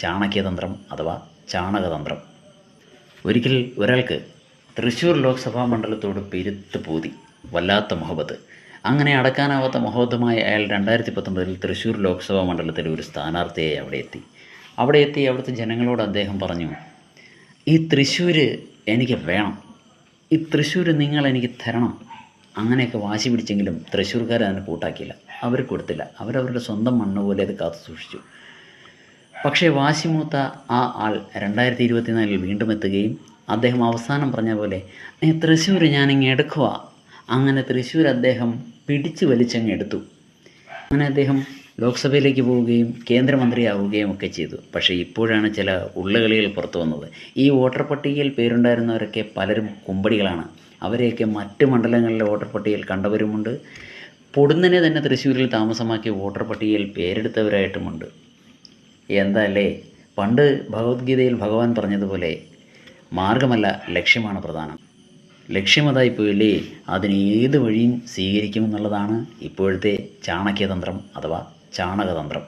ചാണക്യതന്ത്രം അഥവാ ചാണകതന്ത്രം. ഒരിക്കൽ ഒരാൾക്ക് തൃശ്ശൂർ ലോക്സഭാ മണ്ഡലത്തോട് പെരുത്ത് പൂതി, വല്ലാത്ത മുഹബത്ത്. അങ്ങനെ അടക്കാനാവാത്ത മുഹബത്തുമായി അയാൾ 2019 തൃശ്ശൂർ ലോക്സഭാ മണ്ഡലത്തിലെ ഒരു സ്ഥാനാർത്ഥിയായി അവിടെ എത്തി അവിടുത്തെ ജനങ്ങളോട് അദ്ദേഹം പറഞ്ഞു, ഈ തൃശ്ശൂർ എനിക്ക് വേണം, ഈ തൃശ്ശൂർ നിങ്ങളെനിക്ക് തരണം. അങ്ങനെയൊക്കെ വാശി പിടിച്ചെങ്കിലും തൃശ്ശൂർക്കാർ അതിന് കൂട്ടാക്കിയില്ല, അവർ കൊടുത്തില്ല. അവരവരുടെ സ്വന്തം മണ്ണ് പോലെ അത് കാത്തു സൂക്ഷിച്ചു. പക്ഷേ വാശിമൂത്ത ആ ആൾ 2024 വീണ്ടും എത്തുകയും അദ്ദേഹം അവസാനം പറഞ്ഞ പോലെ തൃശ്ശൂർ ഞാനിങ്ങ് എടുക്കുക. അങ്ങനെ തൃശ്ശൂർ അദ്ദേഹം പിടിച്ചു വലിച്ചങ്ങ് എടുത്തു. അങ്ങനെ അദ്ദേഹം ലോക്സഭയിലേക്ക് പോവുകയും കേന്ദ്രമന്ത്രിയാവുകയും ഒക്കെ ചെയ്തു. പക്ഷേ ഇപ്പോഴാണ് ചില ഉള്ളുകളികൾ പുറത്തു വന്നത്. ഈ വോട്ടർ പട്ടികയിൽ പേരുണ്ടായിരുന്നവരൊക്കെ പലരും കുമ്പടികളാണ്. അവരെയൊക്കെ മറ്റ് മണ്ഡലങ്ങളിലെ വോട്ടർ പട്ടികയിൽ കണ്ടവരുമുണ്ട്. പൊടുന്നനെ തന്നെ തൃശ്ശൂരിൽ താമസമാക്കി വോട്ടർ പട്ടികയിൽ പേരെടുത്തവരായിട്ടുമുണ്ട്. എന്താല്ലേ, പണ്ട് ഭഗവത്ഗീതയിൽ ഭഗവാൻ പറഞ്ഞതുപോലെ മാർഗമല്ല ലക്ഷ്യമാണ് പ്രധാനം. ലക്ഷ്യമതായിപ്പോയില്ലേ, അതിന് ഏത് വഴിയും സ്വീകരിക്കുമെന്നുള്ളതാണ് ഇപ്പോഴത്തെ ചാണക്യതന്ത്രം അഥവാ ചാണകതന്ത്രം.